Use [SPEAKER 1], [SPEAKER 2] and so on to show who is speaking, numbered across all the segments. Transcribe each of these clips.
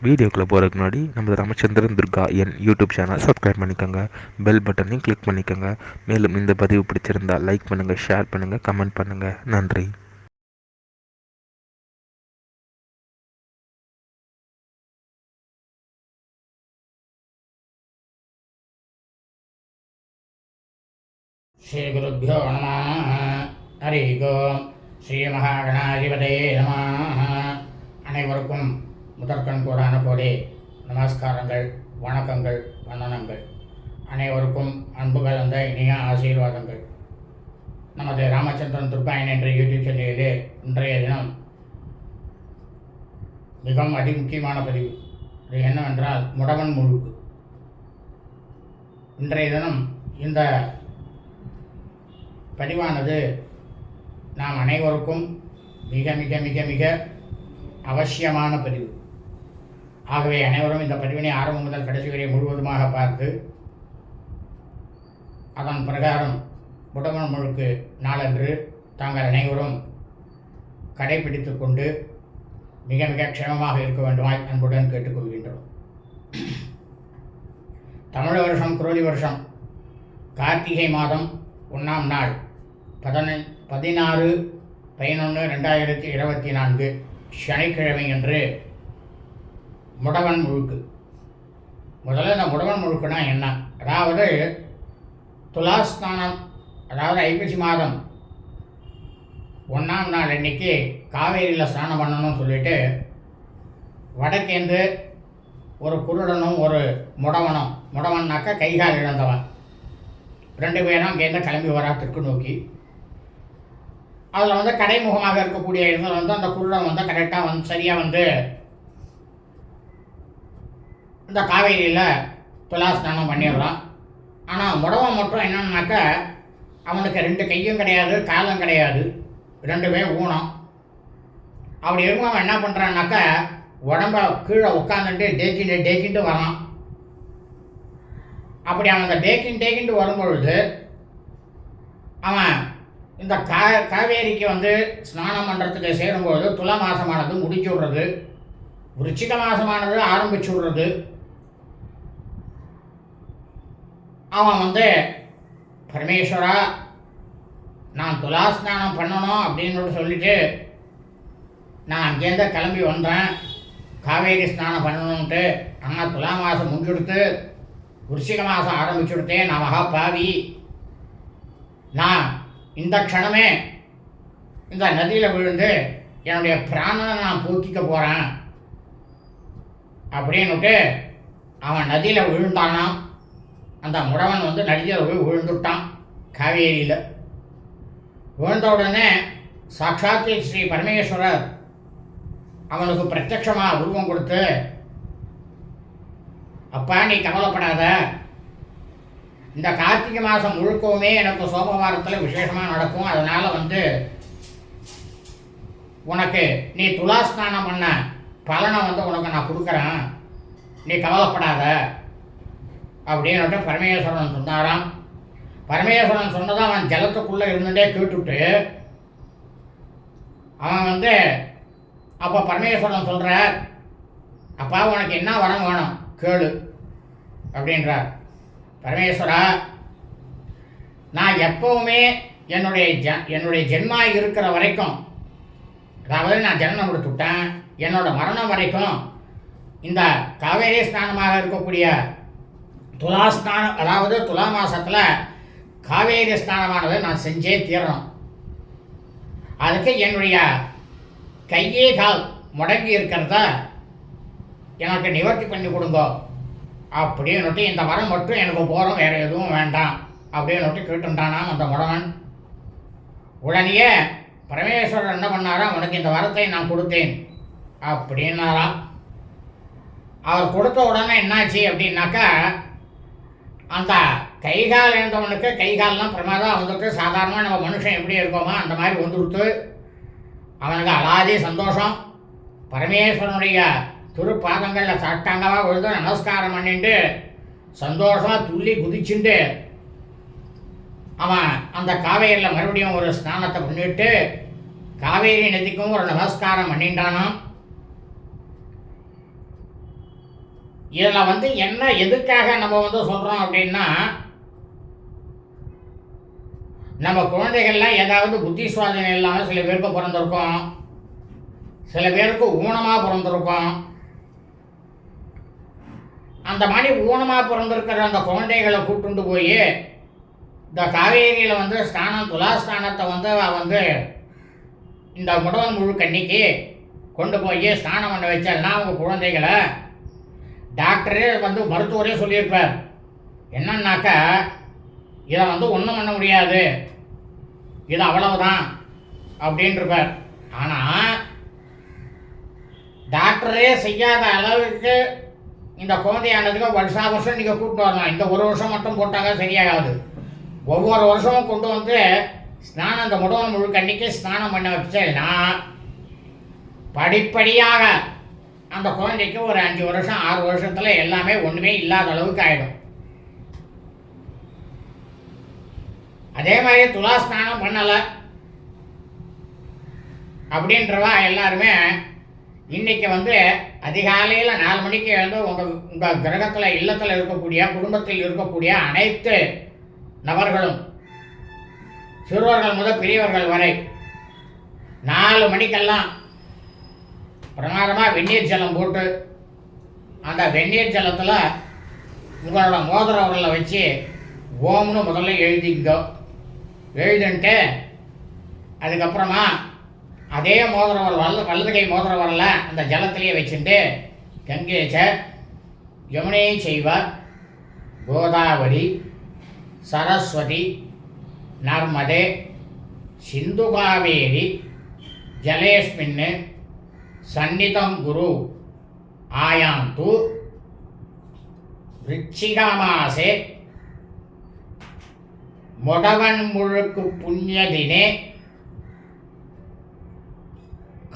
[SPEAKER 1] வீடியோக்குள்ளே போகிறதுக்கு முன்னாடி நம்ம ராமச்சந்திரன் துர்கா என் யூடியூப் சேனல் சப்ஸ்கிரைப் பண்ணிக்கோங்க, பெல் பட்டனையும் கிளிக் பண்ணிக்கோங்க. மேலும் இந்த பதிவு பிடிச்சிருந்தால் லைக் பண்ணுங்கள், ஷேர் பண்ணுங்கள், கமெண்ட் பண்ணுங்கள். நன்றி.
[SPEAKER 2] ஸ்ரீ குருभ्यो நமः. ஹரி ஓம். ஸ்ரீ மகாகணாதிபதியே நமः. அனைவருக்கும் முதற்கண் கோடான கோடி நமஸ்காரங்கள், வணக்கங்கள், வந்தனங்கள். அனைவருக்கும் அன்பு கலந்த இனிய ஆசீர்வாதங்கள். நமது ராமச்சந்திரன் துர்காயன் என்ற யூடியூப் சேனலிலே இன்றைய தினம் மிகவும் அதிமுக்கியமான பதிவு. இது என்னவென்றால் முடவன் முழுக்கு. இன்றைய தினம் இந்த பதிவானது நாம் அனைவருக்கும் மிக மிக மிக மிக அவசியமான பதிவு. ஆகவே அனைவரும் இந்த பதிவினை ஆரம்பம் முதல் கடைசி வரை முழுவதுமாக பார்த்து அதன் பிரகாரம் முடவன் முழுக்கு நாளன்று தாங்கள் அனைவரும் கடைபிடித்து கொண்டு மிக மிக க்ஷேமமாக இருக்க வேண்டுமாய் அன்புடன் கேட்டுக்கொள்கின்றோம். தமிழ் வருஷம் குரோதி வருஷம் கார்த்திகை மாதம் 1ஆம் நாள் 16/11/2024 சனிக்கிழமை என்று முடவன் முழுக்கு. முதல்ல இந்த முடவன் முழுக்குனா என்ன? அதாவது துலாஸ்தானம், அதாவது ஐப்பசி மாதம் 1ஆம் நாள் அன்னைக்கு காவேரியில் ஸ்நானம் பண்ணணும்னு சொல்லிட்டு வடக்கேந்து ஒரு குருடனும் ஒரு முடவனும், முடவன்னாக்கா கைகால் இழந்தவன், 2 பேரும் அங்கேருந்து கிளம்பி வரா தெற்கு நோக்கி. அதில் கடைமுகமாக இருக்கக்கூடிய இடத்துல அந்த குருடன் கரெக்டாக சரியாக இந்த காவேரியில் துலாஸ்நானம் பண்ணிடுறான். ஆனால் முடவன் மட்டும் என்னன்னாக்கா அவனுக்கு 2 கையும் கிடையாது, காலும் கிடையாது, 2 பேரும் ஊனம். அப்படி இருக்கும் அவன் என்ன பண்ணுறான்னாக்கா உடம்ப கீழே உட்காந்துட்டு டேக்கிண்டு வரான். அப்படி அவன் அந்த டேக்கிண்டு வரும்பொழுது அவன் இந்த காவேரிக்கு ஸ்நானம் பண்ணுறதுக்கு சேரும்பொழுது துலா மாதமானது முடிச்சு விடுறது, விருச்சிக மாதமானது ஆரம்பிச்சு விடுறது. அவன் பரமேஸ்வரா நான் துலா ஸ்நானம் பண்ணணும் அப்படின்னு சொல்லிட்டு நான் அங்கேருந்து கிளம்பி வந்தேன் காவேரி ஸ்நானம் பண்ணணுன்ட்டு. ஆனால் துலா மாதம் முடிச்சுடுத்து, விருச்சிக மாதம் ஆரம்பிச்சுடுத்தேன். நான் மகா பாவி, நான் இந்த க்ஷணமே இந்த நதியில் விழுந்து என்னுடைய பிராணனை நான் போக்கிக்க போகிறேன் அப்படின்னுட்டு அவன் நதியில் விழுந்தானான். அந்த முடவன் நதியில் போய் விழுந்துட்டான் காவேரியில். விழுந்த உடனே சாட்சாத் ஸ்ரீ பரமேஸ்வரர் அவனுக்கு பிரத்யட்சமாக உருவம் கொடுத்து, அப்பா நீ கவலைப்படாத, இந்த கார்த்திகை மாதம் முழுக்கவுமே எனக்கு சோமவாரத்தில் விசேஷமாக நடக்கும். அதனால் உனக்கு நீ துலாஸ்நானம் பண்ண பலனை உனக்கு நான் கொடுக்குறேன், நீ கவலைப்படாத அப்படின்னுட்டு பரமேஸ்வரன் சொன்னாராம். பரமேஸ்வரன் சொன்னதை அவன் ஜலத்துக்குள்ளே இருந்துட்டே கேட்டுவிட்டு அவன் அப்போ பரமேஸ்வரன் சொல்கிறார், அப்பா உனக்கு என்ன வரம் வேணும் கேளு அப்படின்றார். பரமேஸ்வரா, நான் எப்பவுமே என்னுடைய ஜென்மா இருக்கிற வரைக்கும், அதாவது நான் ஜென்மம் கொடுத்துட்டேன், என்னோட மரணம் வரைக்கும் இந்த காவேரி ஸ்நானமாக இருக்கக்கூடிய துலாஸ்நானம், அதாவது துலா மாதத்தில் காவேரி ஸ்நானமானது நான் செஞ்சே தீரணும். அதுக்கு என்னுடைய கையே கால் முடங்கி இருக்கிறத எனக்கு நிவர்த்தி பண்ணி கொடுங்க அப்படின்னுட்டு, இந்த வரம் மட்டும் எனக்கு போகிறோம், வேறு எதுவும் வேண்டாம் அப்படின்னுட்டு கேட்டுட்டானாம் அந்த முடவன். உடனேயே பரமேஸ்வரர் என்ன பண்ணாராம், உனக்கு இந்த வரத்தை நான் கொடுத்தேன் அப்படின்னாராம். அவர் கொடுத்த உடனே என்னாச்சு அப்படின்னாக்கா, அந்த கைகால் இருந்தவனுக்கு கைகால்லாம் பிரமாதம் சாதாரணமாக நம்ம மனுஷன் எப்படி இருக்கோமோ அந்த மாதிரி வந்துடுத்து. அவனுக்கு அலாதி சந்தோஷம். பரமேஸ்வரனுடைய திருப்பாதங்களில் சாட்டாங்கமாக விழுந்து நமஸ்காரம் பண்ணிட்டு சந்தோஷமாக துள்ளி குதிச்சுட்டு அவன் அந்த காவேரியில் மறுபடியும் ஒரு ஸ்நானத்தை பண்ணிட்டு காவேரி நதிக்கும் ஒரு நமஸ்காரம் பண்ணிட்டானான். இதில் வந்து என்ன எதுக்காக நம்ம வந்து சொல்கிறோம் அப்படின்னா, நம்ம குழந்தைகள்லாம் ஏதாவது புத்தி சுவாதனை இல்லாமல் சில பேருக்கு பிறந்திருக்கோம், சில பேருக்கு ஊனமாக பிறந்திருக்கோம். அந்த மாதிரி ஊனமாக பிறந்திருக்கிற அந்த குழந்தைகளை கூட்டுண்டு போய் இந்த காவேரியில் வந்து துலாஸ்தானத்தை வந்து இந்த முடவன் முழு கன்னிக்கு கொண்டு போய் ஸ்நானம் பண்ண வச்சால்னா அவங்க குழந்தைகளை டாக்டரே வந்து மருத்துவரே சொல்லியிருப்பார், என்னன்னாக்கா இதை வந்து ஒன்றும் பண்ண முடியாது, இது அவ்வளவுதான் அப்படின்ட்டுருப்பார். ஆனால் டாக்டரே செய்யாத அளவுக்கு இந்த குழந்தையானதுக்கு வருஷம் நீங்கள் கூப்பிட்டு வரலாம். இந்த ஒரு வருஷம் மட்டும் போட்டாங்க சரியாகாது. ஒவ்வொரு வருஷமும் கொண்டு வந்து அந்த முடவன் முழு கன்னிக்கு ஸ்நானம் பண்ண வச்சேன்னா படிப்படியாக அந்த குழந்தைக்கு ஒரு 5 வருஷம் 6 வருஷத்தில் எல்லாமே ஒன்றுமே இல்லாத அளவுக்கு ஆகிடும். அதே மாதிரி துலா ஸ்நானம் பண்ணலை அப்படின்றவா எல்லாருமே இன்றைக்கி வந்து அதிகாலையில் 4 மணிக்கு எழுந்து உங்கள் கிரகத்தில் இல்லத்தில் இருக்கக்கூடிய குடும்பத்தில் இருக்கக்கூடிய அனைத்து நபர்களும் சிறுவர்கள் முதல் பெரியவர்கள் வரை 4 மணிக்கெல்லாம் பிரமாதமாக வெந்நீர் ஜலம் போட்டு அந்த வெந்நீர் ஜலத்தில் உங்களோட மோதிர உரலை வச்சு ஓம்னு முதல்ல எழுதின்ட்டு அதுக்கப்புறமா அதே மோதிர உரல் வலது கை மோதிர உரலை அந்த ஜலத்திலேயே வச்சுட்டு கங்கேச்ச யமுனை செய்வ கோதாவரி சரஸ்வதி நர்மதே சிந்து காவேரி ஜலேஸ்மின்னு சந்நிதம் குரு ஆயாந்து விருச்சிகமாசே முடவன் முழுக்கு புண்ணியதினே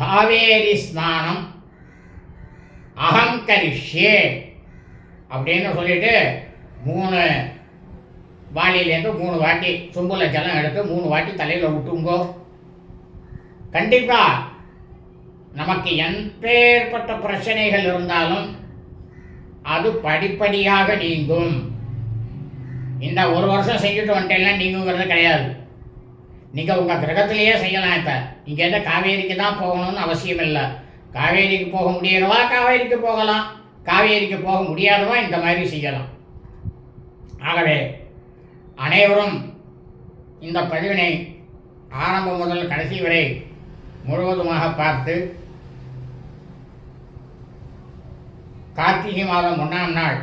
[SPEAKER 2] காவேரி ஸ்நானம் அகம் கரிஷ்யே அப்படின்னு சொல்லிட்டு 3 வாளியிலேருந்து 3 வாட்டி சொம்புல ஜலம் எடுத்து 3 வாட்டி தலையில் விட்டுங்கோ. கண்டிப்பாக நமக்கு எப்பேற்பட்ட பிரச்சனைகள் இருந்தாலும் அது படிப்படியாக நீங்கும். இந்த ஒரு வருஷம் செஞ்சுட்டு வந்துட்டேன்னா நீங்குங்கிறது கிடையாது. நீங்கள் உங்கள் கிரகத்திலேயே செய்யலாம். இப்போ இங்கேருந்து காவேரிக்கு தான் போகணும்னு அவசியம் இல்லை. காவேரிக்கு போக முடியறவா காவேரிக்கு போகலாம், காவேரிக்கு போக முடியாதவா இந்த மாதிரி செய்யலாம். ஆகவே அனைவரும் இந்த பதிவினை ஆரம்பம் முதல் கடைசி வரை முழுவதுமாக பார்த்து கார்த்திகை மாதம் 1ஆம் நாள்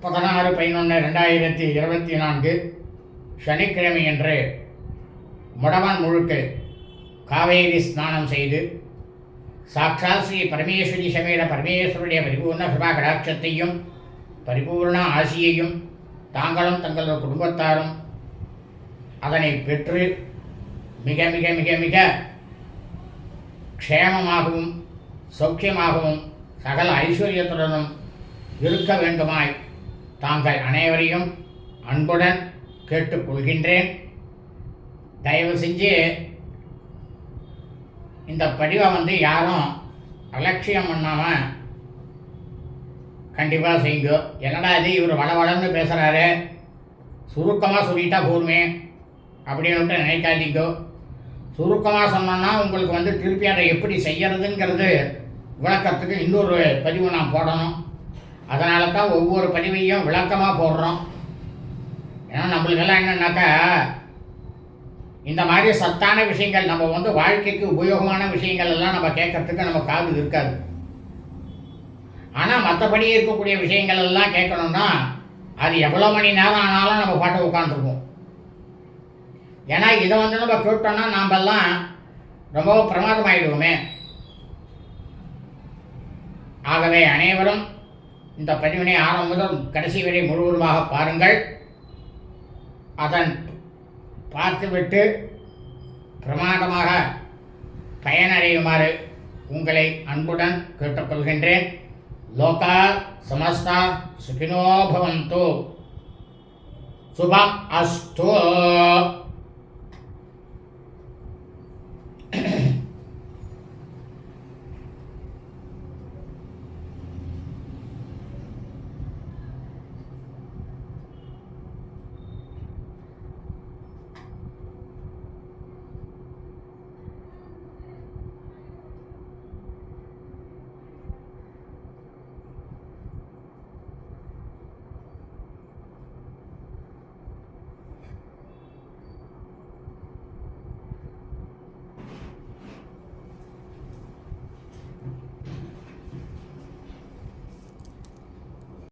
[SPEAKER 2] 16/11/2024 சனிக்கிழமை என்று முடவன் முழுக்கு காவேரி ஸ்நானம் செய்து சாட்சாத் ஸ்ரீ பரமேஸ்வரி சமேத பரமேஸ்வருடைய பரிபூர்ண கிருபா கடாட்சத்தையும் பரிபூர்ண ஆசியையும் தாங்களும் தங்களது குடும்பத்தாரும் அதனை பெற்று மிக மிக மிக மிக க்ஷேமமாகவும் சௌக்கியமாகவும் சகல ஐஸ்வர்யத்துடனும் இருக்க வேண்டுமாய் தாங்கள் அனைவரையும் அன்புடன் கேட்டுக்கொள்கின்றேன். தயவு செஞ்சு இந்த பதிவை யாரும் அலட்சியம் பண்ணாமல் கண்டிப்பாக செய்யுங்க. என்னடா இது இவர் வளவளன்னு பேசுகிறாரு, சுருக்கமாக சொல்லிட்டா போருமே அப்படின்ட்டு நினைக்காதீங்க. சுருக்கமாக சொன்னோன்னா உங்களுக்கு திருப்பி அதை எப்படி செய்யறதுங்கிறது விளக்கத்துக்கு இன்னொரு பதிவு நான் போடணும். அதனால தான் ஒவ்வொரு பதிவையும் விளக்கமாக போடுறோம். ஏன்னா நம்மளுக்கெல்லாம் என்னன்னாக்கா இந்த மாதிரி சத்தான விஷயங்கள் நம்ம வாழ்க்கைக்கு உபயோகமான விஷயங்கள் எல்லாம் நம்ம கேட்கறதுக்கு நம்ம காது இருக்காது. ஆனால் மற்றபடி இருக்கக்கூடிய விஷயங்கள் எல்லாம் கேட்கணும்னா அது எவ்வளோ மணி நேரம் ஆனாலும் நம்ம பாட்டு உட்காந்துருப்போம். ஏன்னா இதை நம்ம கேட்டோம்னா நாமெல்லாம் ரொம்ப பிரமாதமாயிடுவோமே. ஆகவே அனைவரும் இந்த பதிவினை ஆரம்பம் முதல் கடைசி வரை முழுவதுமாக பாருங்கள். அதன் பார்த்துவிட்டு பிரமாதமாக பயனடையுமாறு உங்களை அன்புடன் கேட்டுக்கொள்கின்றேன். லோகா சமஸ்தா சுகினோ பவந்து. சுபம் அஸ்து.